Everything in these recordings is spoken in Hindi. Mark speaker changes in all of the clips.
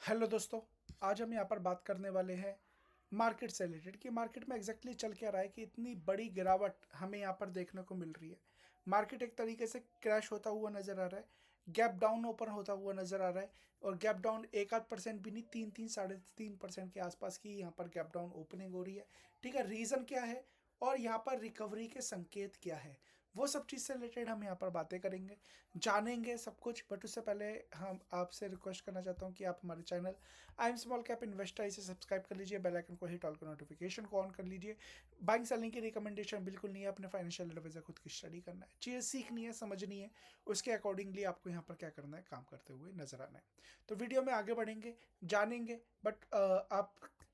Speaker 1: हेलो दोस्तों। आज हम यहाँ पर बात करने वाले हैं मार्केट से रिलेटेड कि मार्केट में एग्जैक्टली चल क्या रहा है कि इतनी बड़ी गिरावट हमें यहाँ पर देखने को मिल रही है। मार्केट एक तरीके से क्रैश होता हुआ नजर आ रहा है, गैप डाउन ओपन होता हुआ नजर आ रहा है। और गैप डाउन एक आध परसेंट भी नहीं, 3-3 साढ़े 3% के आसपास की यहाँ पर गैप डाउन ओपनिंग हो रही है। ठीक है, रीज़न क्या है और यहाँ पर रिकवरी के संकेत क्या है, वो सब चीज़ से रिलेटेड हम यहाँ पर बातें करेंगे, जानेंगे सब कुछ। बट उससे पहले हम आपसे रिक्वेस्ट करना चाहता हूँ कि आप हमारे channel I am small cap investor इसे सब्सक्राइब कर लीजिए, बेल आइकन को हिट ऑल को नोटिफिकेशन को ऑन कर लीजिए। बाइंग सेलिंग की रिकमेंडेशन बिल्कुल नहीं है, अपने फाइनेंशियल एडवाइजर खुद की स्टडी करना है, चीज़ें सीखनी है, समझनी है, उसके अकॉर्डिंगली आपको यहाँ पर क्या करना है, काम करते हुए नजर आना है। तो वीडियो में आगे बढ़ेंगे, जानेंगे। बट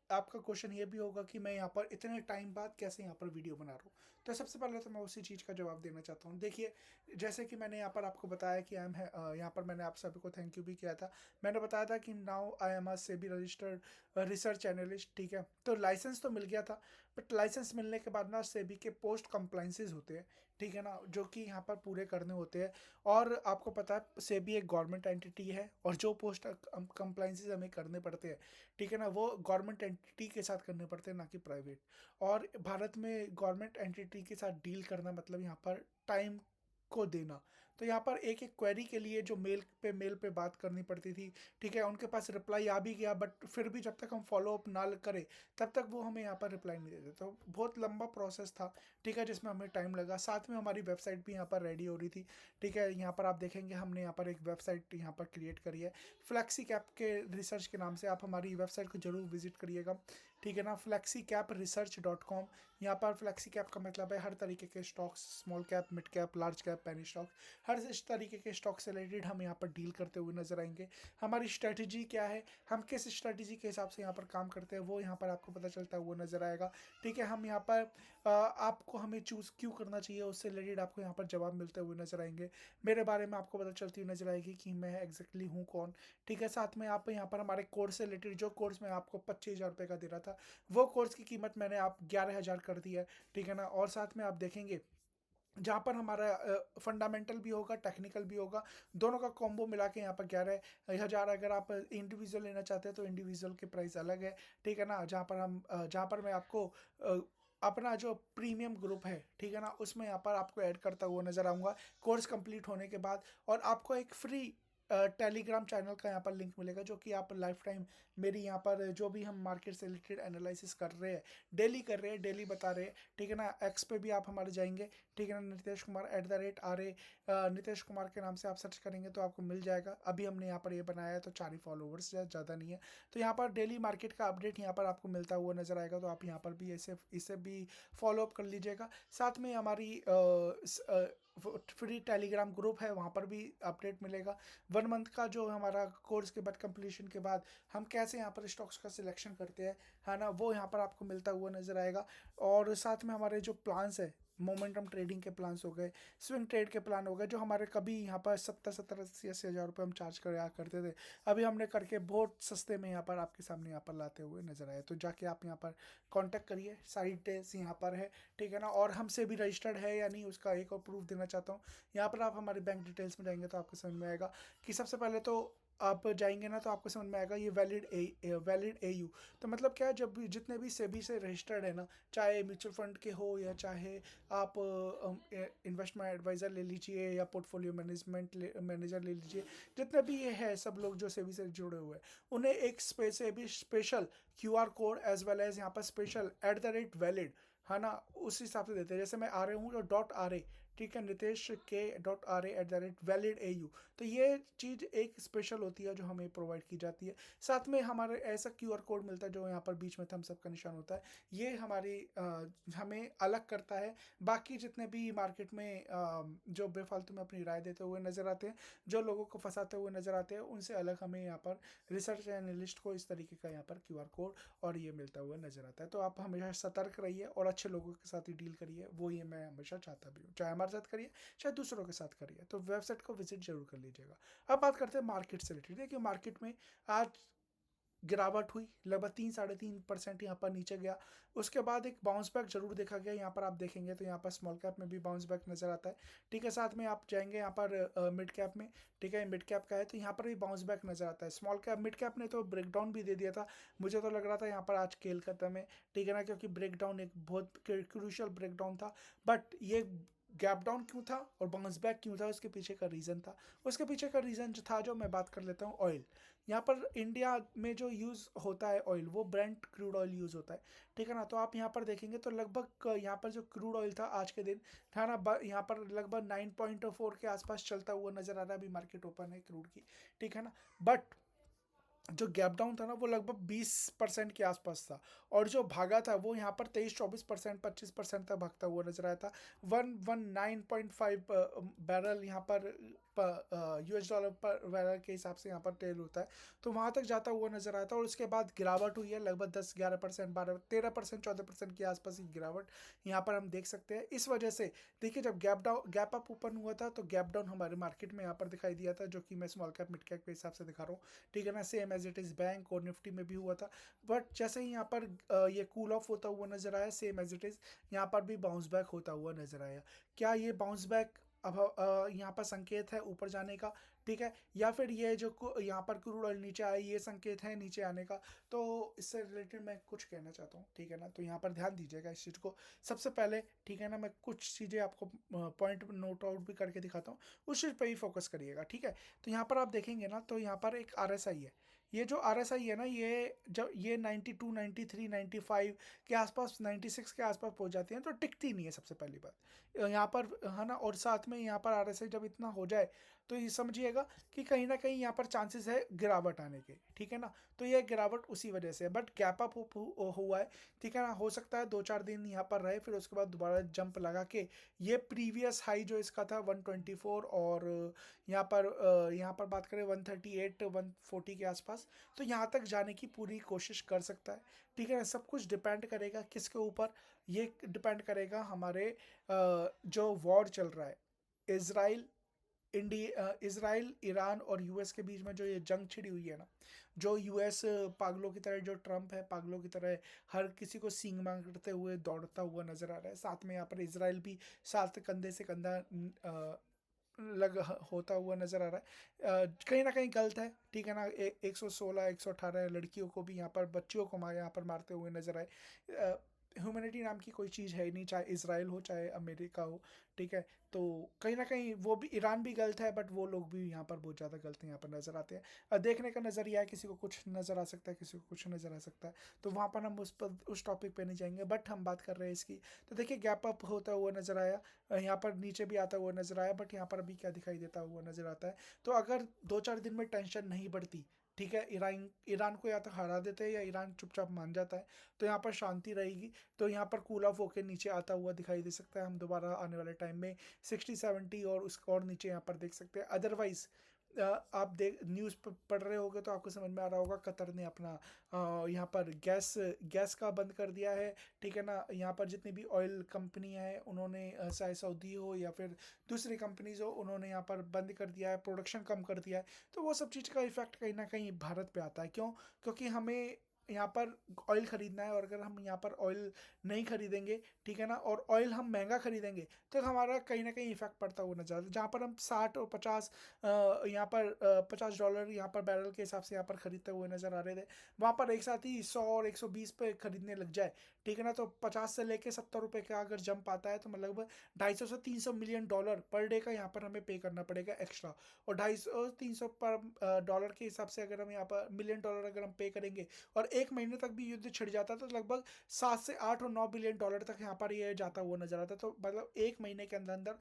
Speaker 1: आपका क्वेश्चन ये भी होगा कि मैं यहाँ पर इतने टाइम बाद कैसे यहाँ पर वीडियो बना रहा हूँ। तो सबसे पहले तो मैं उसी चीज़ का जवाब देना चाहता हूँ। देखिए, जैसे कि मैंने यहाँ पर आपको बताया कि आई एम है, यहाँ पर मैंने आप सभी को थैंक यू भी किया था। मैंने बताया था कि now I am a SEBI registered research analyst. ठीक है, तो लाइसेंस तो मिल गया था, बट लाइसेंस मिलने के बाद ना सेबी के पोस्ट कंप्लाइंसेज होते हैं, ठीक है ना, जो कि यहाँ पर पूरे करने होते हैं। और आपको पता है सेबी एक गवर्नमेंट एंटिटी है और जो पोस्ट कंप्लाइंसेज हमें करने पड़ते हैं, ठीक है ना, वो गवर्नमेंट एंटिटी के साथ करने पड़ते हैं, ना कि प्राइवेट। और भारत में गवर्नमेंट एंटिटी के साथ डील करना मतलब यहाँ पर टाइम को देना। तो यहाँ पर एक एक क्वेरी के लिए जो मेल पे बात करनी पड़ती थी, ठीक है, उनके पास रिप्लाई आ भी गया, बट फिर भी जब तक हम फॉलो अप ना करें तब तक वो हमें यहाँ पर रिप्लाई नहीं देते। तो बहुत लंबा प्रोसेस था, ठीक है, जिसमें हमें टाइम लगा। साथ में हमारी वेबसाइट भी यहाँ पर रेडी हो रही थी, ठीक है। यहाँ पर आप देखेंगे हमने यहाँ पर एक वेबसाइट यहाँ पर क्रिएट करी है फ्लैक्सी कैप के रिसर्च के नाम से। आप हमारी वेबसाइट को जरूर विजिट करिएगा, ठीक है ना, flexicap.research.com। यहाँ पर फ्लैक्सी कैप का मतलब है हर तरीके के stocks, small cap, mid cap, large cap, penny stock, हर इस तरीके के स्टॉक से रिलेटेड हम यहाँ पर डील करते हुए नजर आएंगे। हमारी स्ट्रेटजी क्या है, हम किस स्ट्रेटजी के हिसाब से यहाँ पर काम करते हैं, वो यहाँ पर आपको पता चलता हुआ नजर आएगा। ठीक है, हम यहाँ पर आपको हमें चूज क्यों करना चाहिए उससे रिलेटेड आपको यहाँ पर जवाब मिलते हुए नजर आएंगे। मेरे बारे में आपको पता चलती हुई नजर आएगी कि मैं एग्जैक्टली हूँ कौन। ठीक है, साथ में आप यहाँ पर हमारे कोर्स से रिलेटेड, जो कोर्स मैं आपको 25,000 रुपये का दे रहा था, वो कोर्स की कीमत मैंने आप 11,000 कर दी है, ठीक है ना। और साथ में आप देखेंगे जहाँ पर हमारा फंडामेंटल भी होगा, टेक्निकल भी होगा, दोनों का कॉम्बो मिला के यहाँ पर 11,000। अगर आप इंडिविजुअल लेना चाहते हैं तो इंडिविजुअल के प्राइस अलग है, ठीक है ना। जहाँ पर मैं आपको अपना जो प्रीमियम ग्रुप है, ठीक है ना, उसमें यहाँ पर आपको ऐड करता हुआ नजर आऊँगा कोर्स कंप्लीट होने के बाद। और आपको एक फ्री टेलीग्राम चैनल का यहाँ पर लिंक मिलेगा, जो कि आप लाइफ टाइम मेरी यहाँ पर जो भी हम मार्केट से रिलेटेड एनालिसिस कर रहे हैं, डेली कर रहे हैं, डेली बता रहे हैं, ठीक है ना। एक्स पे भी आप हमारे जाएंगे, ठीक है ना, नीतीश कुमार @RA नीतीश कुमार के नाम से आप सर्च करेंगे तो आपको मिल जाएगा। अभी हमने यहाँ पर ये बनाया है तो 4 ही फॉलोवर्स, ज़्यादा नहीं है। तो यहाँ पर डेली मार्केट का अपडेट यहाँ पर आपको मिलता हुआ नजर आएगा, तो आप यहाँ पर भी इसे भी फॉलो अप कर लीजिएगा। साथ में हमारी फ्री टेलीग्राम ग्रुप है, वहाँ पर भी अपडेट मिलेगा। 1 मंथ का जो हमारा कोर्स के बाद कंप्लीशन के बाद हम कैसे यहाँ पर स्टॉक्स का सिलेक्शन करते हैं, है ना, वो यहाँ पर आपको मिलता हुआ नजर आएगा। और साथ में हमारे जो प्लान्स है, मोमेंटम ट्रेडिंग के प्लान्स हो गए, स्विंग ट्रेड के प्लान हो गए, जो हमारे कभी यहाँ पर 70-70 80 80 हज़ार रुपये हम चार्ज कर करते थे, अभी हमने करके बहुत सस्ते में यहाँ पर आपके सामने यहाँ पर लाते हुए नजर आए। तो जाके आप यहाँ पर कांटेक्ट करिए, सारी डिटेल्स यहाँ पर है, ठीक है ना। और हमसे भी रजिस्टर्ड है या नहीं, उसका एक और प्रूफ देना चाहता हूँ। यहाँ पर आप हमारे बैंक डिटेल्स में जाएंगे तो आपको समझ में आएगा कि सबसे पहले तो आप जाएंगे ना तो आपको समझ में आएगा ये वैलिड AU। तो मतलब क्या है, जब भी जितने भी सेबी से रजिस्टर्ड है ना, चाहे म्यूचुअल फंड के हो या चाहे आप इन्वेस्टमेंट एडवाइज़र ले लीजिए या पोर्टफोलियो मैनेजर ले लीजिए, जितने भी ये है सब लोग जो सेबी से जुड़े हुए हैं, उन्हें एक special QR code as well as यहाँ पर स्पेशल @वैलिड, है ना, उस हिसाब से देते हैं। जैसे मैं RA हूँ तो .RA, ठीक है, नितेश के .RA @वैलिड AU। तो ये चीज़ एक स्पेशल होती है जो हमें प्रोवाइड की जाती है। साथ में हमारे ऐसा QR कोड मिलता है जो यहाँ पर बीच में थम्स अप का निशान होता है, ये हमें अलग करता है बाकी जितने भी मार्केट में जो बेफालतू में अपनी राय देते हुए नजर आते हैं, जो लोगों को फंसाते हुए नजर आते हैं, उनसे अलग हमें यहाँ पर रिसर्च एनालिस्ट को इस तरीके का यहाँ पर QR कोड और ये मिलता हुआ नजर आता है। तो आप हमेशा सतर्क रहिए और अच्छे लोगों के साथ ही डील करिए, वो ये मैं हमेशा चाहता भी हूँ, चाहे हमारे साथ करिए चाहे दूसरों के साथ करिए। तो वेबसाइट को विजिट जरूर कर लीजिएगा। अब बात करते हैं मार्केट से रिलेटेड। देखिए, मार्केट में आज गिरावट हुई, लगभग 3-3.5% यहाँ पर नीचे गया। उसके बाद एक बाउंस बैक जरूर देखा गया, यहाँ पर आप देखेंगे तो यहाँ पर स्मॉल कैप में भी बाउंस बैक नजर आता है। ठीक है, साथ में आप जाएंगे यहाँ पर मिड कैप में। ठीक है, मिड कैप का है तो यहाँ पर भी बाउंस बैक नजर आता है। स्मॉल कैप, मिड कैप ने तो ब्रेकडाउन भी दे दिया था, मुझे तो लग रहा था यहाँ पर आज खेल खत्म है। ठीक है ना, क्योंकि ब्रेकडाउन एक बहुत क्रूशियल ब्रेकडाउन था। बट ये गैप डाउन क्यों था और बाउंस बैक क्यों था, उसके पीछे का रीज़न था। उसके पीछे का रीज़न जो था, जो मैं बात कर लेता हूँ, ऑयल। यहाँ पर इंडिया में जो यूज़ होता है ऑयल, वो ब्रेंट क्रूड ऑयल यूज़ होता है। ठीक है ना, तो आप यहाँ पर देखेंगे तो लगभग यहाँ पर जो क्रूड ऑयल था आज के दिन था ना, यहाँ पर लगभग 9.4 के आसपास चलता हुआ नजर आ रहा है। अभी मार्केट ओपन है क्रूड की। ठीक है ना, बट जो गैप डाउन था ना वो लगभग 20% के आसपास था, और जो भागा था वो यहाँ पर 23-24%, 25% तक भागता हुआ नजर आया था। 119.5 बैरल यहाँ पर US डॉलर पर बैरल के हिसाब से यहाँ पर ट्रेड होता है, तो वहाँ तक जाता हुआ नजर आया था। और उसके बाद गिरावट हुई है, लगभग 10-11%, 12-13%, 14% के आसपास की गिरावट यहाँ पर हम देख सकते हैं। इस वजह से देखिए, जब गैप अप ओपन हुआ था तो गैप डाउन हमारे मार्केट में यहाँ पर दिखाई दिया था, जो कि मैं स्मॉल कैप मिड कैप के हिसाब से दिखा रहा हूँ। ठीक है ना, same as it is bank और निफ्टी में भी हुआ था। बट जैसे ही यहाँ पर ये कूल ऑफ होता हुआ नजर आया, सेम एज इट इज़ यहाँ पर भी बाउंस बैक होता हुआ नजर आया। क्या ये बाउंस बैक अब यहाँ पर संकेत है ऊपर जाने का? ठीक है, या फिर ये जो यहाँ पर क्रूड ऑयल नीचे आया, ये संकेत है नीचे आने का? तो इससे रिलेटेड मैं कुछ कहना चाहता हूँ। ठीक है ना, तो यहाँ पर ध्यान दीजिएगा इस चीज़ को। सबसे पहले ठीक है ना, मैं कुछ चीज़ें आपको पॉइंट नोट आउट भी करके दिखाता हूँ, उस चीज़ पर ही फोकस करिएगा। ठीक है, तो यहाँ पर आप देखेंगे ना, तो यहाँ पर एक RSI है। ये जो RSI है ना, ये जब ये 92, 93, 95 के आसपास, 96 के आसपास पहुंच जाती है तो टिकती नहीं है, सबसे पहली बात यहाँ पर है ना। और साथ में यहाँ पर RSI जब इतना हो जाए तो ये समझिएगा कि कहीं ना कहीं यहाँ पर चांसेस है गिरावट आने के। ठीक है ना, तो ये गिरावट उसी वजह से है। बट गैप अप हुआ है। ठीक है ना, हो सकता है 2-4 दिन यहाँ पर रहे, फिर उसके बाद दोबारा जंप लगा के ये प्रीवियस हाई जो इसका था 124, और यहाँ पर बात करें 138, 140 के आसपास, तो यहाँ तक जाने की पूरी कोशिश कर सकता है। ठीक है ना, सब कुछ डिपेंड करेगा किसके ऊपर? ये डिपेंड करेगा हमारे जो वॉर चल रहा है, इसराइल इसराइल, ईरान और US के बीच में जो ये जंग छिड़ी हुई है ना, जो US पागलों की तरह, जो ट्रम्प है पागलों की तरह हर किसी को सींग मारते हुए दौड़ता हुआ नजर आ रहा है, साथ में यहाँ पर इसराइल भी साथ कंधे से कंधा लग होता हुआ नजर आ रहा है। कहीं ना कहीं गलत है। ठीक है ना, 116, 118 लड़कियों को भी यहाँ पर, बच्चियों को यहाँ पर मारते हुए नजर आए। ह्यूमैनिटी नाम की कोई चीज़ है ही नहीं, चाहे इसराइल हो चाहे अमेरिका हो। ठीक है, तो कहीं ना कहीं वो भी, ईरान भी गलत है, बट वो लोग भी यहाँ पर बहुत ज़्यादा गलत यहाँ पर नज़र आते हैं। देखने का नज़रिया है, किसी को कुछ नज़र आ सकता है, किसी को कुछ नज़र आ सकता है, तो वहाँ पर हम उस टॉपिक पे नहीं जाएंगे। बट हम बात कर रहे हैं इसकी, तो देखिए गैप अप होता हुआ नज़र आया, यहाँ पर नीचे भी आता हुआ नजर आया, बट यहाँ पर अभी क्या दिखाई देता हुआ नजर आता है? तो अगर 2-4 दिन में टेंशन नहीं बढ़ती, ठीक है, ईरान ईरान को या तो हरा देते हैं या ईरान चुपचाप मान जाता है, तो यहाँ पर शांति रहेगी, तो यहाँ पर कूल ऑफ होकर नीचे आता हुआ दिखाई दे सकता है। हम दोबारा आने वाले टाइम में 60-70 और उसके और नीचे यहाँ पर देख सकते हैं। अदरवाइज आप देख न्यूज़ पढ़ रहे होगे तो आपको समझ में आ रहा होगा, कतर ने अपना यहाँ पर गैस गैस का बंद कर दिया है। ठीक है ना, यहाँ पर जितनी भी ऑयल कंपनी है उन्होंने चाहे सऊदी हो या फिर दूसरी कंपनीज हो, उन्होंने यहाँ पर बंद कर दिया है, प्रोडक्शन कम कर दिया है। तो वो सब चीज़ का इफेक्ट कहीं ना कहीं भारत पे आता है। क्यों? क्योंकि हमें यहाँ पर ऑयल ख़रीदना है, और अगर हम यहाँ पर ऑयल नहीं खरीदेंगे, ठीक है ना, और ऑयल हम महंगा खरीदेंगे, तो हमारा कहीं ना कहीं इफेक्ट पड़ता हुआ नजर आता है। जहाँ पर हम 60 और 50 यहाँ पर $50 यहाँ पर बैरल के हिसाब से यहाँ पर खरीदते हुए नजर आ रहे थे, वहाँ पर एक साथ ही 100 और 120 पे खरीदने लग जाए, ठीक है ना, तो 50 से लेके 70 रुपये का अगर जंप आता है तो मतलब 250 से 300 मिलियन डॉलर पर डे का यहाँ पर हमें पे करना पड़ेगा एक्स्ट्रा। और 250-300 पर डॉलर के हिसाब से अगर हम यहाँ पर मिलियन डॉलर अगर हम पे करेंगे, और एक महीने तक भी युद्ध छिड़ जाता है, तो लगभग 7 से 8 और 9 बिलियन डॉलर तक यहाँ पर ये जाता हुआ नजर आता है। तो मतलब एक महीने के अंदर अंदर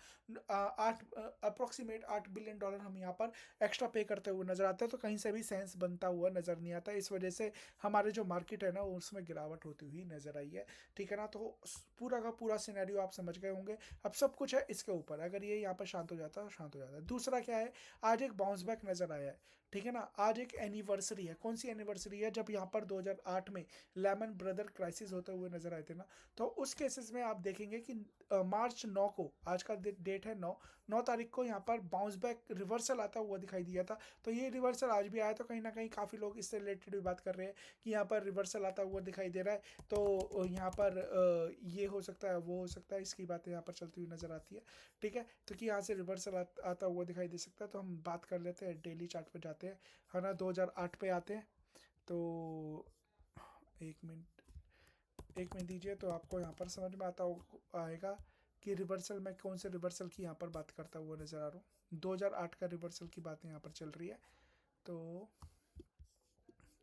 Speaker 1: 8 बिलियन डॉलर हम यहाँ पर एक्स्ट्रा पे करते हुए नजर आते हैं, तो कहीं से भी सेंस बनता हुआ नजर नहीं आता। इस वजह से हमारे जो मार्केट है ना, उसमें गिरावट होती हुई नजर आई है। ठीक है ना, तो पूरा का पूरा सिनेरियो आप समझ गए होंगे। अब सब कुछ है इसके ऊपर, अगर ये यहाँ पर शांत हो जाता है, शांत हो जाता है। दूसरा क्या है, आज एक बाउंस बैक नजर आया है। ठीक है ना, आज एक एनिवर्सरी है। कौन सी एनिवर्सरी है? जब यहाँ पर 2008 में लेमन ब्रदर क्राइसिस होते हुए नजर आए थे ना, तो उस केसेस में आप देखेंगे कि मार्च 9 को, आज का डेट है 9, 9 तारीख को यहाँ पर बाउंस बैक रिवर्सल आता हुआ दिखाई दिया था, तो ये रिवर्सल आज भी आया, तो कहीं ना कहीं काफ़ी लोग इससे रिलेटेड भी बात कर रहे हैं कि यहाँ पर रिवर्सल आता हुआ दिखाई दे रहा है। तो यहाँ पर ये हो सकता है, वो हो सकता है, इसकी बातें यहाँ पर चलती हुई नज़र आती है। ठीक है, तो कि यहाँ से रिवर्सल आता हुआ दिखाई दे सकता है। तो हम बात कर लेते हैं, डेली चार्ट पे जाते हैं, है ना, 2008 पे आते हैं। तो एक मिनट, एक मिनट दीजिए, तो आपको यहाँ पर समझ में आएगा कि रिवर्सल, मैं कौन से रिवर्सल की यहाँ पर बात करता हुआ नज़र आ रहा हूँ। 2008 का रिवर्सल की बात यहाँ पर चल रही है। तो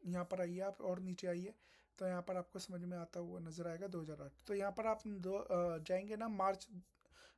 Speaker 1: यहाँ पर आइए आप, और नीचे आइए, तो यहाँ पर आपको समझ में आता हुआ नज़र आएगा 2008। तो यहाँ पर आप जाएंगे ना मार्च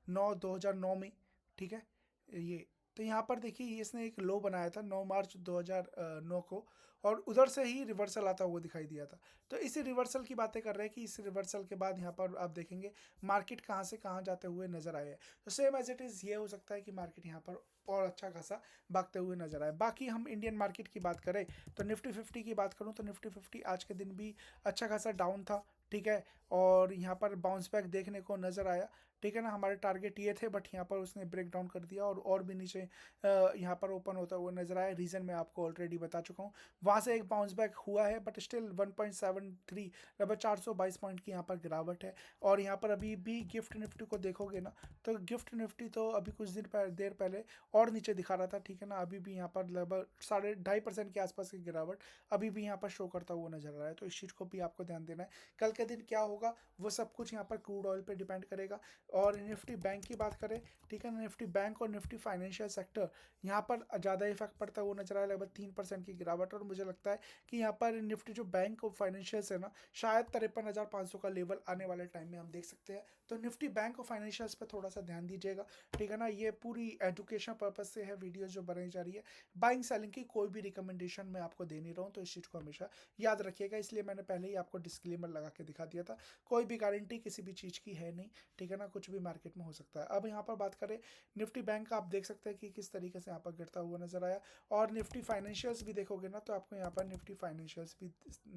Speaker 1: 9 2009 में, ठीक है ये। तो यहाँ पर देखिए, इसने एक लो बनाया था 9 मार्च 2009 को, और उधर से ही रिवर्सल आता हुआ दिखाई दिया था। तो इसी रिवर्सल की बातें कर रहे हैं कि इस रिवर्सल के बाद यहाँ पर आप देखेंगे मार्केट कहाँ से कहाँ जाते हुए नजर आए हैं। तो सेम एज इट इज़ ये हो सकता है कि मार्केट यहाँ पर और अच्छा खासा भागते हुए नजर आए। बाकी हम इंडियन मार्केट की बात करें, तो निफ्टी 50 की बात करूं, तो निफ्टी 50 आज के दिन भी अच्छा खासा डाउन था, ठीक है, और यहाँ पर बाउंस बैक देखने को नज़र आया, ठीक है ना। हमारे टारगेट ये थे, बट यहाँ पर उसने ब्रेक डाउन कर दिया और भी नीचे यहाँ पर ओपन होता हुआ नजर आया। रीज़न मैं आपको ऑलरेडी बता चुका हूँ। वहाँ से एक बाउंस बैक हुआ है, बट स्टिल 1.73, लगभग 422 पॉइंट की यहाँ पर गिरावट है। और यहाँ पर अभी भी गिफ्ट निफ्टी को देखोगे ना, तो गिफ्ट निफ्टी तो अभी कुछ देर पहले और नीचे दिखा रहा था, ठीक है ना। अभी भी यहाँ पर लगभग 2.5% के आसपास की गिरावट अभी भी यहाँ पर शो करता हुआ नजर आ रहा है। तो इस चीज़ को भी आपको ध्यान देना है। कल के दिन क्या होगा वो सब कुछ यहाँ पर क्रूड ऑयल पे डिपेंड करेगा। और निफ्टी बैंक की बात करें, ठीक है ना, निफ्टी बैंक और निफ्टी फाइनेंशियल सेक्टर यहाँ पर ज़्यादा इफेक्ट पड़ता हुआ नजर आ रहा है, लगभग 3% की गिरावट। और मुझे लगता है कि यहाँ पर निफ्टी जो बैंक और फाइनेंशियल्स है ना, शायद 53,500 का लेवल आने वाले टाइम में हम देख सकते हैं। तो निफ्टी बैंक और फाइनेंशियल्स पर थोड़ा सा ध्यान दीजिएगा, ठीक है ना। ये पूरी एजुकेशन पर्पज से है वीडियो जो बनाई जा रही है। बाइंग सेलिंग की कोई भी रिकमेंडेशन मैं आपको दे नहीं रहा हूँ, तो इस चीज़ को हमेशा याद रखिएगा। इसलिए मैंने पहले ही आपको डिस्क्लेमर लगा के दिखा दिया था। कोई भी गारंटी किसी भी चीज़ की है नहीं, ठीक है ना, कुछ भी मार्केट में हो सकता है। अब यहाँ पर बात करें निफ्टी बैंक, आप देख सकते हैं कि किस तरीके से यहाँ पर गिरता हुआ नजर आया। और निफ्टी फाइनेंशियल्स भी देखोगे ना, तो आपको यहाँ पर निफ्टी फाइनेंशियल्स भी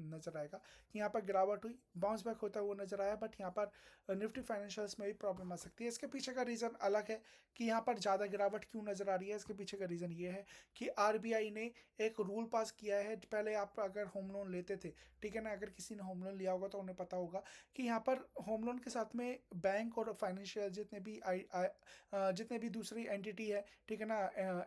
Speaker 1: नजर आएगा कि यहाँ पर गिरावट हुई, बाउंस बैक होता हुआ नजर आया, बट यहाँ पर निफ्टी फाइनेंशियल्स में भी प्रॉब्लम आ सकती है। इसके पीछे का रीज़न अलग है कि यहाँ पर ज़्यादा गिरावट क्यों नज़र आ रही है। इसके पीछे का रीज़न ये है कि आरबीआई ने एक रूल पास किया है। पहले आप अगर होम लोन लेते थे, ठीक है ना, अगर किसी ने होम लोन लिया होगा तो उन्हें पता होगा कि यहाँ पर होम लोन के साथ में बैंक और फाइनेंशियल जितने भी दूसरी एंटिटी है, ठीक है ना,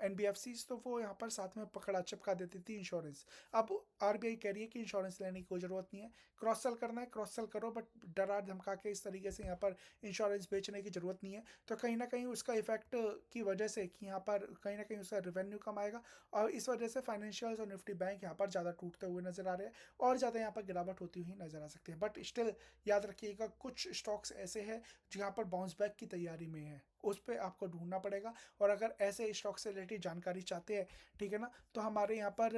Speaker 1: एनबीएफसी, तो वो यहाँ पर साथ में पकड़ा चिपका देती थी इंश्योरेंस। अब आरबीआई कह रही है कि इंश्योरेंस लेने की कोई ज़रूरत नहीं है, क्रॉस सेल करना है क्रॉस सेल करो, बट डरा धमका के इस तरीके से यहाँ पर इंश्योरेंस बेचने की ज़रूरत नहीं है। तो कहीं ना कहीं उसका इफेक्ट की वजह से कि यहाँ पर कहीं ना कहीं उसका रेवेन्यू कम आएगा, और इस वजह से फाइनेंशियल्स और निफ्टी बैंक यहाँ पर ज़्यादा टूटते हुए नजर आ रहे हैं, और ज़्यादा यहाँ पर गिरावट होती हुई नजर आ सकती है। बट स्टिल याद रखिएगा, कुछ स्टॉक्स ऐसे हैं जहाँ पर बाउंस बैक की तैयारी में है, उस पर आपको ढूंढना पड़ेगा। और अगर ऐसे स्टॉक से रिलेटेड जानकारी चाहते हैं, ठीक है ना, तो हमारे यहाँ पर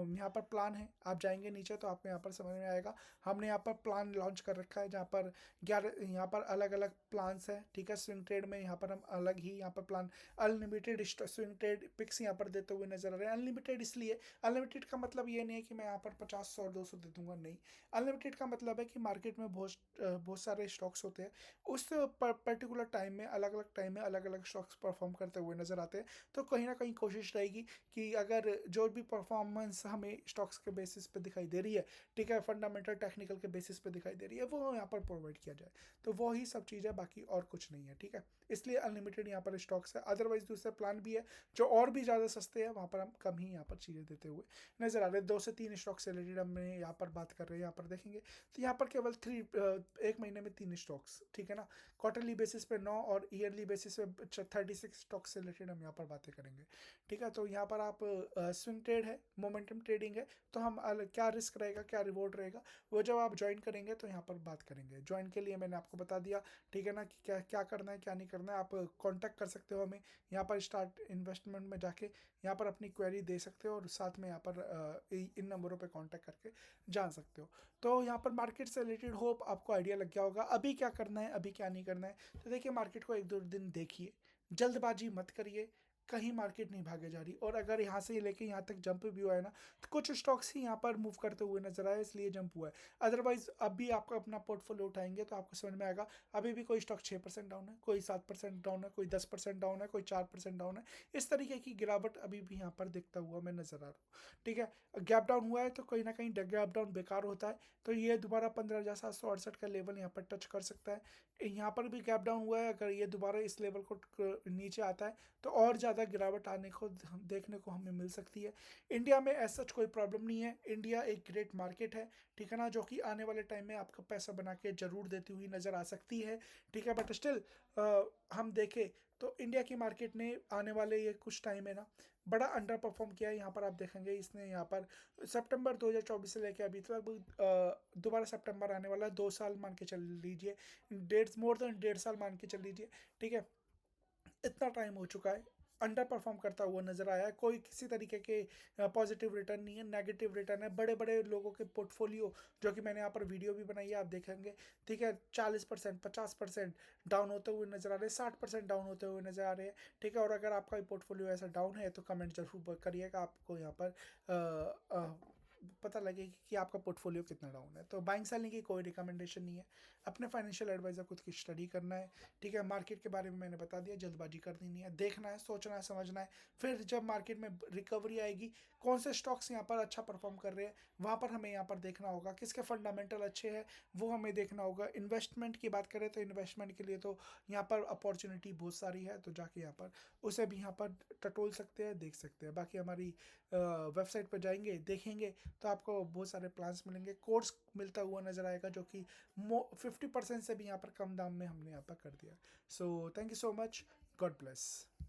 Speaker 1: यहाँ पर प्लान है। आप जाएंगे नीचे तो आपको यहाँ पर समझ में आएगा। हमने यहाँ पर प्लान लॉन्च कर रखा है, जहाँ पर 11 यहाँ पर अलग अलग प्लान्स हैं, ठीक है। स्विंग ट्रेड में यहाँ पर हम अलग ही यहाँ पर plan, unlimited swing trade picks यहाँ पर देते हुए नजर आ रहे हैं। अनलिमिटेड इसलिए, अनलिमिटेड का मतलब ये नहीं है कि मैं यहाँ पर 50 100 200 दे दूंगा, नहीं। अनलिमिटेड का मतलब है कि मार्केट में बहुत सारे स्टॉक्स होते हैं, उस पर्टिकुलर टाइम में, अलग अलग टाइम में अलग अलग स्टॉक्स परफॉर्म करते हुए नजर आते हैं। तो कहीं ना कहीं कोशिश रहेगी कि अगर जो भी परफॉर्मेंस हमें स्टॉक्स के बेसिस पे दिखाई दे रही है, ठीक है, फंडामेंटल टेक्निकल के बेसिस पे दिखाई दे रही है, वो यहाँ पर प्रोवाइड किया जाए। तो वो ही सब चीज़ है, बाकी और कुछ नहीं है, ठीक है। इसलिए अनलिमिटेड यहाँ पर स्टॉक्स है। अदरवाइज दूसरे प्लान भी है जो और भी ज़्यादा सस्ते हैं, वहाँ पर हम कम ही यहाँ पर चीज़ें देते हुए नजर आ रहे हैं। 2 से 3 स्टॉक से रिलेटेड हम यहाँ पर बात कर रहे हैं, यहाँ पर देखेंगे तो यहाँ पर केवल एक महीने में 3 स्टॉक्स, ठीक है ना। क्वार्टरली बेसिस पे 9 और ईयरली बेसिस पे 36 स्टॉक से रिलेटेड हम यहाँ पर बातें करेंगे, ठीक है। तो यहाँ पर आप स्विंग ट्रेड है, मोमेंटम ट्रेडिंग है, तो हम क्या रिस्क रहेगा, क्या रिवॉर्ड रहेगा, वो जब आप ज्वाइन करेंगे तो यहाँ पर बात करेंगे। ज्वाइन के लिए मैंने आपको बता दिया, ठीक है ना, कि क्या क्या करना है क्या नहीं करना है। आप कॉन्टैक्ट कर सकते हो हमें यहाँ पर स्टार्ट इन्वेस्टमेंट में जाके, यहाँ पर अपनी क्वेरी दे सकते हो, और साथ में यहाँ पर इन नंबरों पर कॉन्टैक्ट करके जान सकते हो। तो यहाँ पर मार्केट से रिलेटेड होप आपको आइडिया लग गया होगा, अभी क्या करना है अभी क्या नहीं करना है। तो देखिए, मार्केट को 1-2 दिन देखिए, जल्दबाजी मत करिए, कहीं मार्केट नहीं भागे जा रही। और अगर यहाँ से लेके यहाँ तक जंप भी हुआ है ना, तो कुछ स्टॉक्स ही यहाँ पर मूव करते हुए नजर आए, इसलिए जंप हुआ है। अदरवाइज अब भी आपका अपना पोर्टफोलियो उठाएंगे तो आपको समझ में आएगा, अभी भी कोई स्टॉक 6% डाउन है, कोई 7% डाउन है, कोई 10% डाउन है, कोई 4% डाउन है। इस तरीके की गिरावट अभी भी यहाँ पर दिखता हुआ मैं नजर आ रहा हूँ। ठीक है, गैप डाउन हुआ है तो कहीं ना कहीं गैप डाउन बेकार होता है, तो ये दोबारा 15,768 का लेवल यहाँ पर टच कर सकता है। यहाँ पर भी गैप डाउन हुआ है, अगर ये दोबारा इस लेवल को नीचे आता है तो और ज़्यादा गिरावट आने को देखने को हमें मिल सकती है। इंडिया में ऐसा कोई प्रॉब्लम नहीं है, इंडिया एक ग्रेट मार्केट है, ठीक है ना, जो कि आने वाले टाइम में आपका पैसा बना के जरूर देती हुई नज़र आ सकती है। ठीक है, बट स्टिल हम देखें तो इंडिया की मार्केट ने आने वाले ये कुछ टाइम है ना बड़ा अंडर परफॉर्म किया है। यहाँ पर आप देखेंगे इसने यहाँ पर सितंबर 2024 से लेकर अभी तक दोबारा सितंबर आने वाला है, 2 साल मान के चल लीजिए, मोर देन 1.5 साल मान के चल लीजिए। ठीक है, इतना टाइम हो चुका है, अंडर परफॉर्म करता हुआ नजर आया है। कोई किसी तरीके के पॉजिटिव रिटर्न नहीं है, नेगेटिव रिटर्न है। बड़े बड़े लोगों के पोर्टफोलियो, जो कि मैंने यहाँ पर वीडियो भी बनाई है, आप देखेंगे, ठीक है, 40%, 50% डाउन होते हुए नजर आ रहे हैं, 60% डाउन होते हुए नजर आ रहे हैं। ठीक है, और अगर आपका पोर्टफोलियो ऐसा डाउन है तो कमेंट जरूर करिएगा, आपको यहाँ पर पता लगेगी कि आपका पोर्टफोलियो कितना डाउन है। तो बाइंग सेलिंग की कोई रिकमेंडेशन नहीं है, अपने फाइनेंशियल एडवाइजर खुद की स्टडी करना है। ठीक है, मार्केट के बारे में मैंने बता दिया, जल्दबाजी करनी नहीं है, देखना है, सोचना है, समझना है। फिर जब मार्केट में रिकवरी आएगी, कौन से स्टॉक्स यहाँ पर अच्छा परफॉर्म कर रहे हैं, वहाँ पर हमें यहाँ पर देखना होगा, किसके फंडामेंटल अच्छे हैं वो हमें देखना होगा। इन्वेस्टमेंट की बात करें तो इन्वेस्टमेंट के लिए तो यहाँ पर अपॉर्चुनिटी बहुत सारी है, तो जाके यहाँ पर उसे भी यहाँ पर टटोल सकते हैं, देख सकते हैं। बाकी हमारी वेबसाइट पर जाएंगे, देखेंगे, तो आपको बहुत सारे प्लान्स मिलेंगे, कोर्स मिलता हुआ नजर आएगा, जो कि 50% से भी यहाँ पर कम दाम में हमने यहाँ पर कर दिया। So thank you so much, God bless.